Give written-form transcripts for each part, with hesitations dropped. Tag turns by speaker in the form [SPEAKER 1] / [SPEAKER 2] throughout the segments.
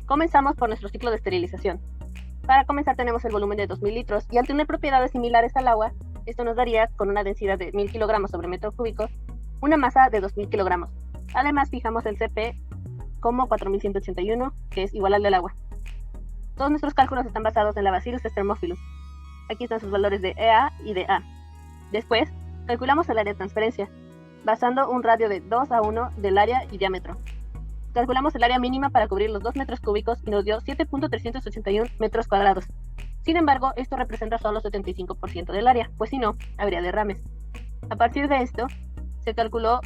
[SPEAKER 1] Comenzamos por nuestro ciclo de esterilización. Para comenzar tenemos el volumen de 2000 litros y al tener propiedades similares al agua, esto nos daría, con una densidad de 1000 kilogramos sobre metro cúbico, una masa de 2000 kilogramos. Además fijamos el CP como 4181, que es igual al del agua. Todos nuestros cálculos están basados en la Bacillus thermophilus. Aquí están sus valores de EA y de A. Después, calculamos el área de transferencia, basando un radio de 2 a 1 del área y diámetro. Calculamos el área mínima para cubrir los 2 metros cúbicos y nos dio 7.381 metros cuadrados. Sin embargo, esto representa solo 75% del área, pues si no, habría derrames. A partir de esto, se calculó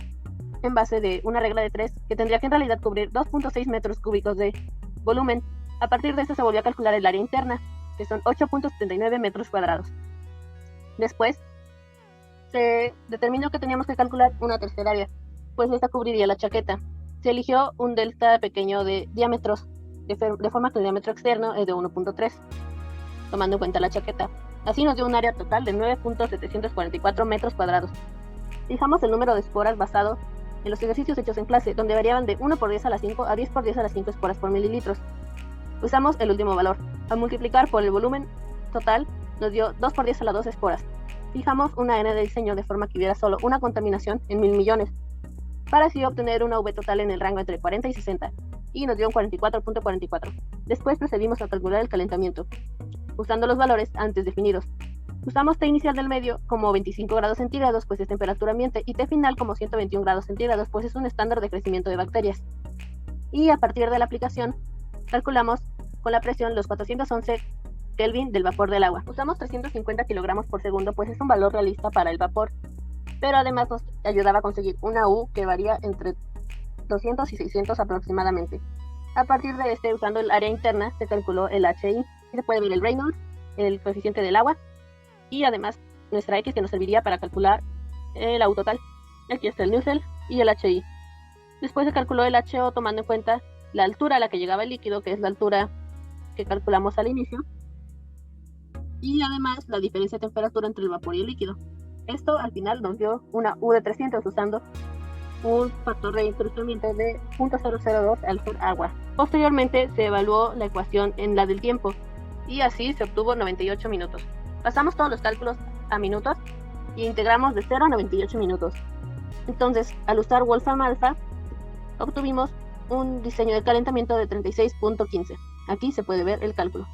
[SPEAKER 1] en base de una regla de 3 que tendría que en realidad cubrir 2.6 metros cúbicos de volumen. A partir de esto se volvió a calcular el área interna, que son 8.79 metros cuadrados. Después, se determinó que teníamos que calcular una tercera área, pues esta cubriría la chaqueta. Se eligió un delta pequeño de diámetros, de forma que el diámetro externo es de 1.3, tomando en cuenta la chaqueta. Así nos dio un área total de 9.744 metros cuadrados. Fijamos el número de esporas basado en los ejercicios hechos en clase, donde variaban de 1 por 10 a la 5 a 10 por 10 a la 5 esporas por mililitros. Usamos el último valor. Al multiplicar por el volumen total, nos dio 2 por 10 a la 2 esporas. Fijamos una N de diseño de forma que hubiera solo una contaminación en 1000 millones, para así obtener una V total en el rango entre 40 y 60, y nos dio un 44.44. Después procedimos a calcular el calentamiento, usando los valores antes definidos. Usamos T inicial del medio como 25 grados centígrados, pues es temperatura ambiente, y T final como 121 grados centígrados, pues es un estándar de crecimiento de bacterias. Y a partir de la aplicación, calculamos con la presión los 411 Kelvin del vapor del agua. Usamos 350 kilogramos por segundo, pues es un valor realista para el vapor, pero además nos ayudaba a conseguir una U que varía entre 200 y 600 aproximadamente. A partir de usando el área interna, se calculó el HI, y se puede ver el Reynolds, el coeficiente del agua, y además nuestra X que nos serviría para calcular la U total. Aquí está el Nusselt y el HI. Después se calculó el HO tomando en cuenta la altura a la que llegaba el líquido, que es la altura que calculamos al inicio, y además la diferencia de temperatura entre el vapor y el líquido. Esto al final nos dio una U de 300 usando un factor de encrustamiento de 0.002 al ser agua. Posteriormente se evaluó la ecuación en la del tiempo y así se obtuvo 98 minutos. Pasamos todos los cálculos a minutos y integramos de 0 a 98 minutos. Entonces, al usar Wolfram Alpha, obtuvimos un diseño de calentamiento de 36.15. Aquí se puede ver el cálculo.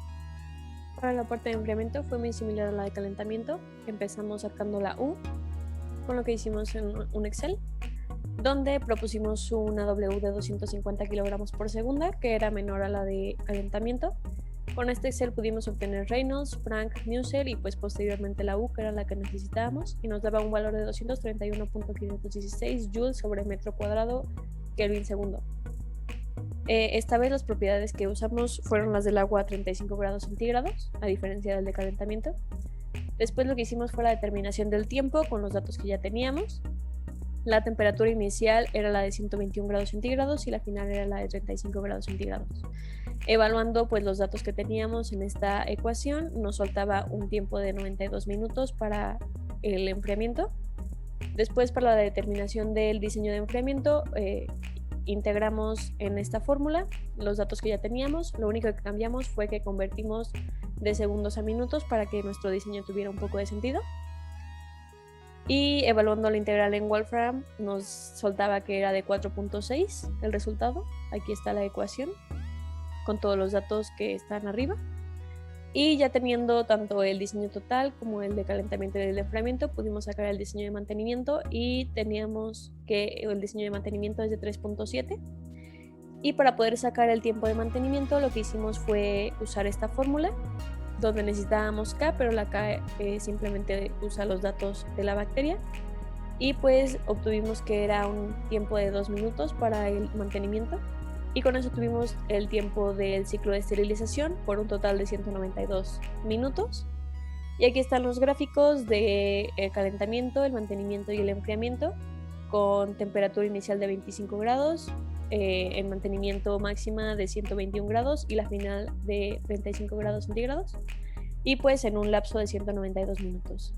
[SPEAKER 2] Para la parte de enfriamiento fue muy similar a la de calentamiento. Empezamos sacando la U, con lo que hicimos en un Excel, donde propusimos una W de 250 kilogramos por segunda, que era menor a la de calentamiento. Con este Excel pudimos obtener Reynolds, Frank, Nusselt y pues posteriormente la U, que era la que necesitábamos, y nos daba un valor de 231.516 joules sobre metro cuadrado Kelvin segundo. Esta vez las propiedades que usamos fueron las del agua a 35 grados centígrados, a diferencia del de calentamiento. Después lo que hicimos fue la determinación del tiempo con los datos que ya teníamos. La temperatura inicial era la de 121 grados centígrados y la final era la de 35 grados centígrados. Evaluando pues los datos que teníamos en esta ecuación, nos soltaba un tiempo de 92 minutos para el enfriamiento. Después, para la determinación del diseño de enfriamiento, integramos en esta fórmula los datos que ya teníamos. Lo único que cambiamos fue que convertimos de segundos a minutos para que nuestro diseño tuviera un poco de sentido. Y evaluando la integral en Wolfram nos soltaba que era de 4.6 el resultado. Aquí está la ecuación con todos los datos que están arriba. Y ya teniendo tanto el diseño total como el de calentamiento y el de enfriamiento, pudimos sacar el diseño de mantenimiento y teníamos que el diseño de mantenimiento es de 3.7. Y para poder sacar el tiempo de mantenimiento lo que hicimos fue usar esta fórmula donde necesitábamos K, pero la K simplemente usa los datos de la bacteria. Y pues obtuvimos que era un tiempo de 2 minutos para el mantenimiento. Y con eso tuvimos el tiempo del ciclo de esterilización por un total de 192 minutos. Y aquí están los gráficos de calentamiento, el mantenimiento y el enfriamiento, con temperatura inicial de 25 grados, el mantenimiento máxima de 121 grados y la final de 35 grados centígrados, y pues en un lapso de 192 minutos.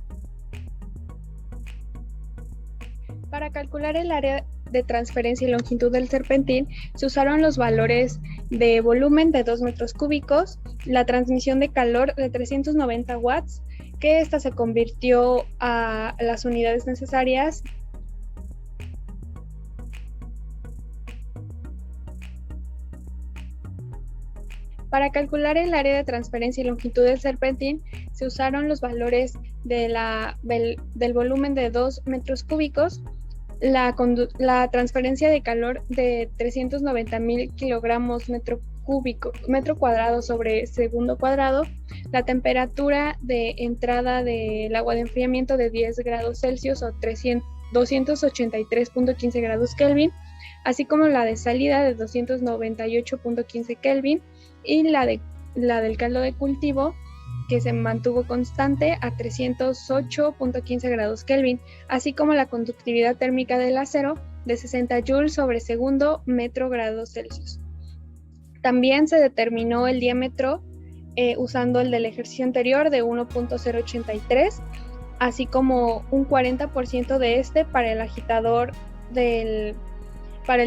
[SPEAKER 3] Para calcular el área de transferencia y longitud del serpentín, se usaron los valores de volumen de 2 metros cúbicos, la transmisión de calor de 390 watts, que esta se convirtió a las unidades necesarias. Para calcular el área de transferencia y longitud del serpentín, se usaron los valores del volumen de 2 metros cúbicos, la transferencia de calor de 390.000 kilogramos metro cuadrado sobre segundo cuadrado, la temperatura de entrada del agua de enfriamiento de 10 grados Celsius o 283.15 grados Kelvin, así como la de salida de 298.15 Kelvin, y la del caldo de cultivo, que se mantuvo constante a 308.15 grados Kelvin, así como la conductividad térmica del acero de 60 joules sobre segundo metro grados Celsius. También se determinó el diámetro usando el del ejercicio anterior de 1.083, así como un 40% de este para el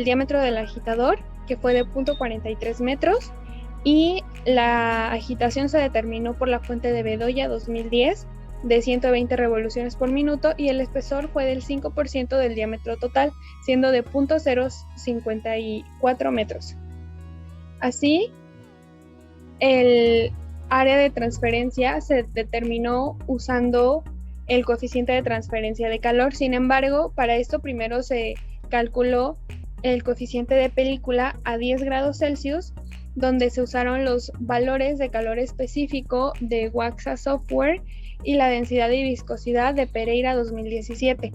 [SPEAKER 3] diámetro del agitador, que fue de 0.43 metros, y la agitación se determinó por la fuente de Bedoya 2010 de 120 revoluciones por minuto, y el espesor fue del 5% del diámetro total, siendo de 0.054 metros. Así, el área de transferencia se determinó usando el coeficiente de transferencia de calor. Sin embargo, para esto primero se calculó el coeficiente de película a 10 grados Celsius, donde se usaron los valores de calor específico de Waxa Software y la densidad y viscosidad de Pereira 2017.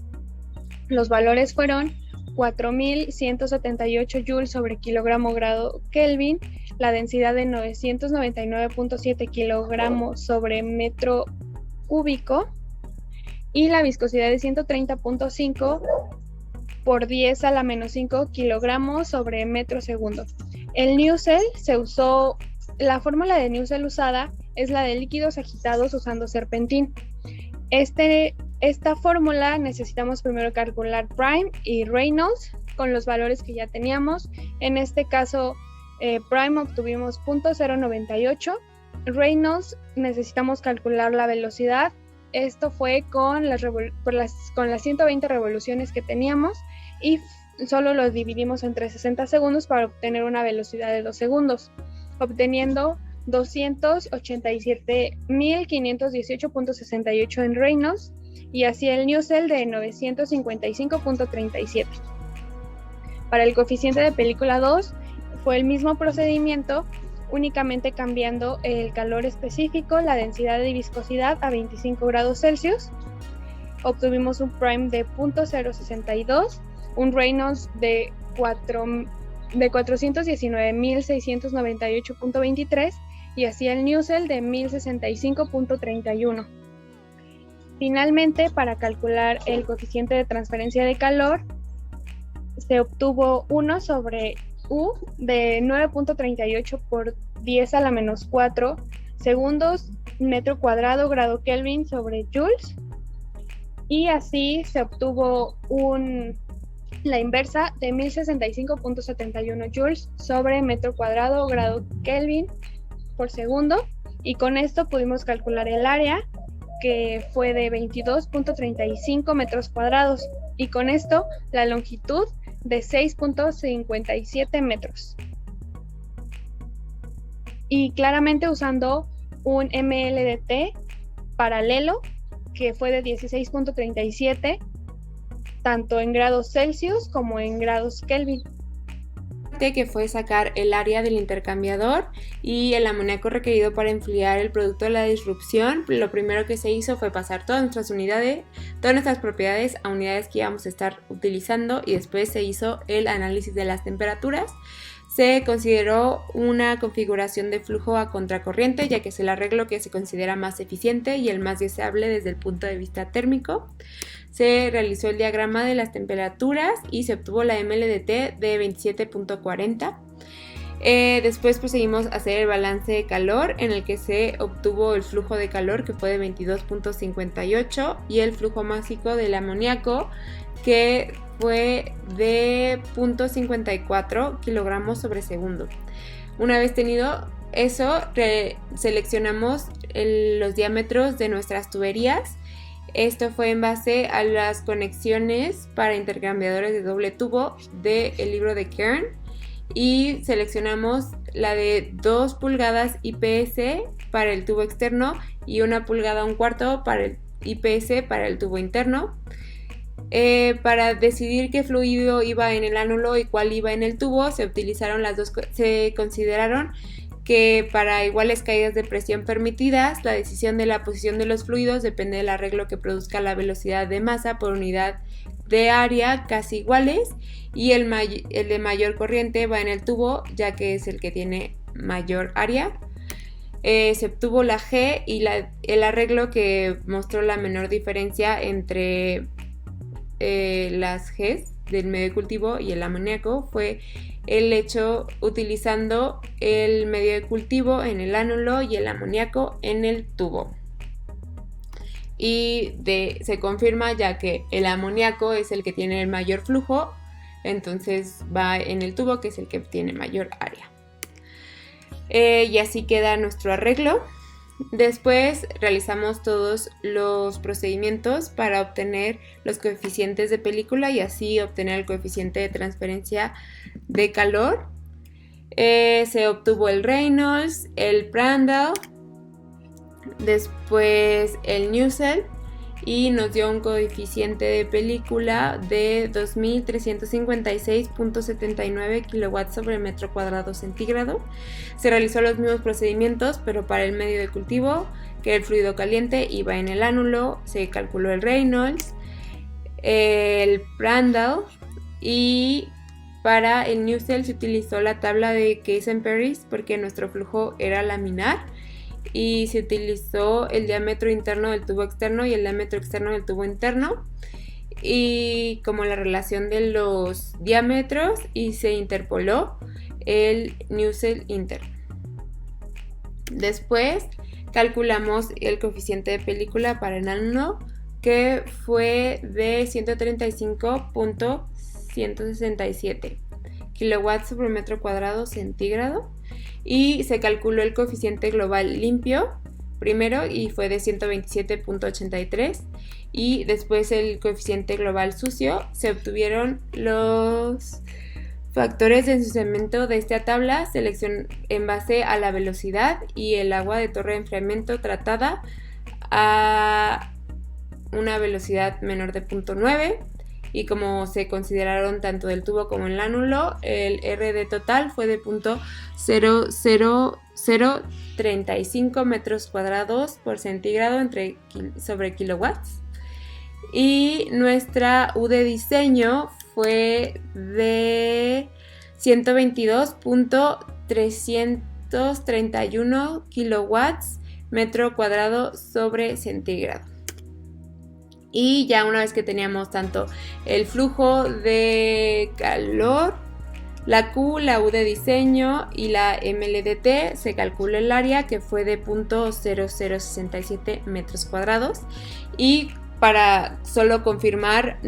[SPEAKER 3] Los valores fueron 4.178 joules sobre kilogramo grado Kelvin, la densidad de 999.7 kilogramos sobre metro cúbico y la viscosidad de 130.5 por 10 a la menos 5 kilogramos sobre metro segundo. El Newsel se usó, la fórmula de Newsel usada es la de líquidos agitados usando serpentín. Esta fórmula necesitamos primero calcular Prime y Reynolds con los valores que ya teníamos. En este caso, Prime obtuvimos 0.098. Reynolds necesitamos calcular la velocidad. Esto fue con las 120 revoluciones que teníamos, y solo los dividimos entre 60 segundos para obtener una velocidad de 2 segundos, obteniendo 287.518.68 en Reynolds, y así el Newsel de 955.37. Para el coeficiente de película 2 fue el mismo procedimiento, únicamente cambiando el calor específico, la densidad y viscosidad a 25 grados Celsius. Obtuvimos un Prime de 0.062, un Reynolds de 419.698.23 y así el Newsel de 1065.31. Finalmente, para calcular el coeficiente de transferencia de calor, se obtuvo 1 sobre U de 9.38 por 10 a la menos 4 segundos metro cuadrado grado Kelvin sobre joules, y así se obtuvo la inversa de 1065.71 joules sobre metro cuadrado grado Kelvin por segundo, y con esto pudimos calcular el área, que fue de 22.35 metros cuadrados, y con esto la longitud de 6.57 metros. Y claramente usando un MLDT paralelo, que fue de 16.37, tanto en grados Celsius como en grados Kelvin.
[SPEAKER 4] Que fue sacar el área del intercambiador y el amoníaco requerido para enfriar el producto de la disrupción. Lo primero que se hizo fue pasar todas nuestras propiedades a unidades que íbamos a estar utilizando, y después se hizo el análisis de las temperaturas. Se consideró una configuración de flujo a contracorriente, ya que es el arreglo que se considera más eficiente y el más deseable desde el punto de vista térmico. Se realizó el diagrama de las temperaturas y se obtuvo la MLDT de 27.40. Después proseguimos a hacer el balance de calor, en el que se obtuvo el flujo de calor, que fue de 22.58, y el flujo másico del amoníaco, que fue de 0.54 kilogramos sobre segundo. Una vez tenido eso, seleccionamos los diámetros de nuestras tuberías. Esto fue en base a las conexiones para intercambiadores de doble tubo del libro de Kern, y seleccionamos la de 2 pulgadas IPS para el tubo externo y 1 pulgada 1/4 para el IPS para el tubo interno. Para decidir qué fluido iba en el ánulo y cuál iba en el tubo, se consideraron que para iguales caídas de presión permitidas, la decisión de la posición de los fluidos depende del arreglo que produzca la velocidad de masa por unidad de área casi iguales, y el de mayor corriente va en el tubo, ya que es el que tiene mayor área. Se obtuvo la G, y el arreglo que mostró la menor diferencia entre las Gs del medio de cultivo y el amoníaco fue el hecho utilizando el medio de cultivo en el ánulo y el amoníaco en el tubo. Y se confirma, ya que el amoníaco es el que tiene el mayor flujo, entonces va en el tubo, que es el que tiene mayor área. Y así queda nuestro arreglo. Después realizamos todos los procedimientos para obtener los coeficientes de película y así obtener el coeficiente de transferencia de calor. Se obtuvo el Reynolds, el Prandtl, después el Nusselt, y nos dio un coeficiente de película de 2356.79 kW sobre metro cuadrado centígrado. Se realizó los mismos procedimientos, pero para el medio de cultivo, que el fluido caliente iba en el ánulo, se calculó el Reynolds, el Prandtl, y para el Nusselt se utilizó la tabla de Case-Paris porque nuestro flujo era laminar, y se utilizó el diámetro interno del tubo externo y el diámetro externo del tubo interno, y como la relación de los diámetros, y se interpoló el Nusselt interno. Después calculamos el coeficiente de película para el ánulo, que fue de 135.167 kW sobre metro cuadrado centígrado, y se calculó el coeficiente global limpio primero y fue de 127.83, y después el coeficiente global sucio. Se obtuvieron los factores de ensuciamiento de esta tabla en base a la velocidad y el agua de torre de enfriamiento tratada a una velocidad menor de 0.9, y como se consideraron tanto del tubo como el ánulo, el RD total fue de 0.00035 metros cuadrados por centígrado sobre kilowatts, y nuestra U de diseño fue de 122.331 kilowatts metro cuadrado sobre centígrado. Y ya una vez que teníamos tanto el flujo de calor, la Q, la U de diseño y la MLDT, se calculó el área, que fue de 0.0067 metros cuadrados. Y para solo confirmar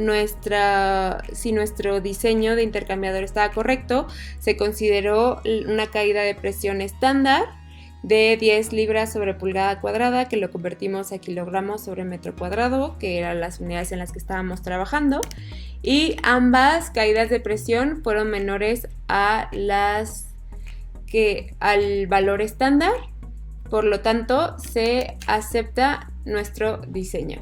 [SPEAKER 4] si nuestro diseño de intercambiador estaba correcto, se consideró una caída de presión estándar de 10 libras sobre pulgada cuadrada, que lo convertimos a kilogramos sobre metro cuadrado, que eran las unidades en las que estábamos trabajando, y ambas caídas de presión fueron menores al valor estándar, por lo tanto se acepta nuestro diseño.